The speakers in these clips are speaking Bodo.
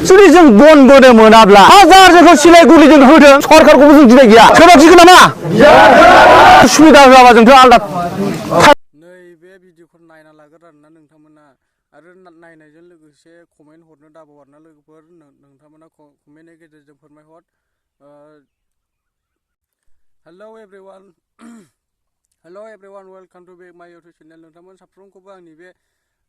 जुदि जों बन बोनो मोनाब्ला हाजार जोंखौ सिलाय गुलिजों होदों सरखारखौबो जों दिनै गैया सोरबा दिगोन नामा सुबिदा होआबा जोंथ' आलदा नैबे भिडिअखौ नायना लागोन आरोना नोंथांमोना आरो नायनायजों लोगोसे कमेन्ट हरनो दाबाव आरोना लोगोफोर नोंथांमोना कमेन्टनि गेजेरजों फोरमायहर हेलौ एभ्रिवान वेलकाम टु बेक माय इउटुब चेनेल नोंथांमोन साफ्रोमखौबो आंनि बे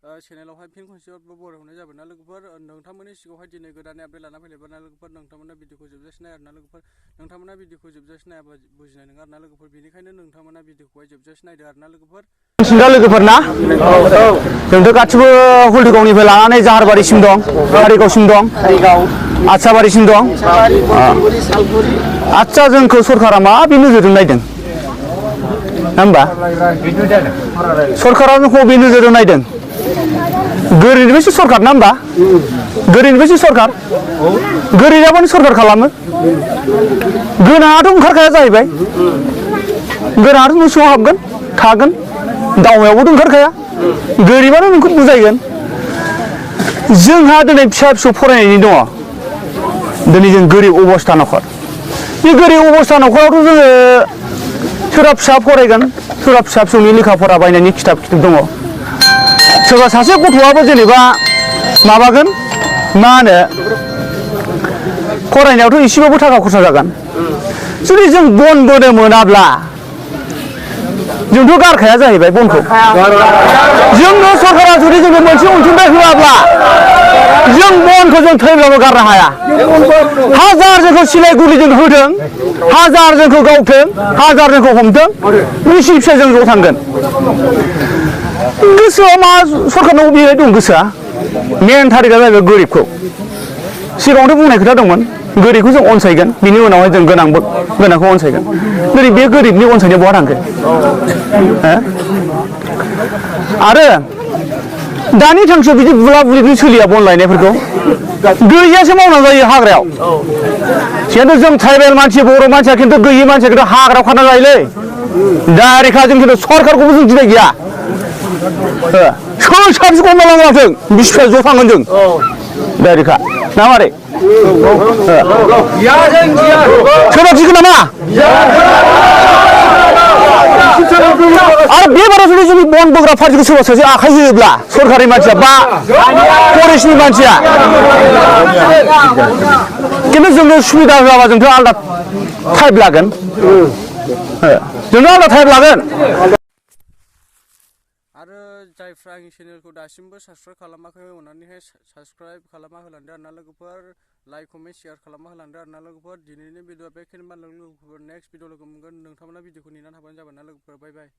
चेनेलावहाय फिन खनसेबाव बरायहरनाय जाबाय ना लोगोफोर नोंथांमोननि सिगाङावहाय दिनै गोदान आपडेट लाना फैलायबाय ना लोगोफोर नोंथांमोना भिडिअखौ जोबजासिम नाय आरोना लोगोफोर नोंथांमोना भिडिअखौ जोबजासिम नायाबा बुजिनाय नङा आरोना लोगोफोर बेनिखायनो नोंथांमोना भिडिअखौहाय जोबजासिम नायदो आरोना लोगोफोर दा लोगोफोर ना जोंथ' गासिबो हुलदिगावनिफ्राय लानानै जाहारबारिसिम दं कारिगावसिम दं आदसाबारिसिम दं आदसा जोंखौ सरकारा माबे नोजोरजों नायदों होमबा सरकारा जोंखौ बबे नोजोरजों नायदों गोरिबनिफ्रायसो सरकार ना होमबा गोरिबनिफ्रायसो सरकार गोरिबानो सरकार खालामो गोनाङाथ' ओंखारखाया जाहैबाय गोनाङाथ' न' सिङाव हाबगोन थागोन दावमायावबोथ' ओंखारखाया गोरिबानो नोंखौ बुजायगोन जोंहा दिनै फिसा फिसौ फरायनायनि दङ दिनै जों गोरिब अबस्था न'खर बे गोरिब अबस्था न'खरावथ' जोङो सोरबा फिसा फरायगोन सोरबा फिसा फिसौनि लेखा फरा बायनायनि खिथाब दङ सोरबा सासे गथ'आबो जेनेबा माबागोन मा होनो फरायनायावथ' एसेबाबो थाखा खरसा जागोन जुदि जों बन बोनो मोनाब्ला जोंथ' गारखाया जाहैबाय बनखौ जोंनो सरकारा जुदि जोंनो मोनसे अनसुंथाइ होआब्ला जों बनखौ जों थैब्लाबो गारनो हाया हाजार जोंखौ सिलाय गुलिजों होदों हाजार जोंखौ गावथों हाजार जोंखौ हमथों बिसि फिसायजों ज' थांगोन गोसोआव मा सरकारनाव बेहाय दं गोसोआ मेन थारिखआ जाहैबाय गोरिबखौ सिगाङावथ' बुंनाय खोथा दंमोन गोरिबखौ जों अनसायगोन बिनि उनावहाय जों गोनांखौ अनसायगोन दिनै बे गोरिबनि अनसायनाया बहा थांखो आरो दानि थांखियाव बिदि बुला बुलिजों सोलिया बन लायनायफोरखौ गैयासो मावना जायो हाग्रायाव खिन्थु जों ट्राइबेल मानसि बर' मानसिया खिन्थु गैयि मानसिया खिन्थु हाग्रायाव खाना जायोलै डाइरेक्टखा जों खिन्थु सरकारखौबो जों दिनै गैया सोर साबसिखौ मावलांथों बिसि फिसा ज' थांगोन जों डाइरेक्टखा ना मारै सोरबा दिगोन नामा आरो बेबाराव जुदि जोंनि बन बोग्रा पार्टिखौ सोरबा सासे आखाइ होयोब्ला सरकारि मानसिया बा फरेस्टनि मानसिया खिन्थु जोंनो सुबिदा होआबा जोंथ' आलदा टाइप लागोन जोंथ' आलदा टाइप लागोन आरो जायफ्रा आंनि चेनेलखौ दासिमबो साबसक्राइब खालामाखै अननानैहाय साबसक्राइब खालामना होलांदो आरोना लोगोफोर लाइक कमेन्ट शेयार खालामना होलांदो आरोना लोगोफोर दिनैनि भिडिअआ बेखिनियानो लोगोफोर नेक्स्ट भिडिअ लोगो मोनगोन नोंथांमोना भिडिअखौ नेनानै थाबानो जाबाय ना लोगोफोर बाय बाय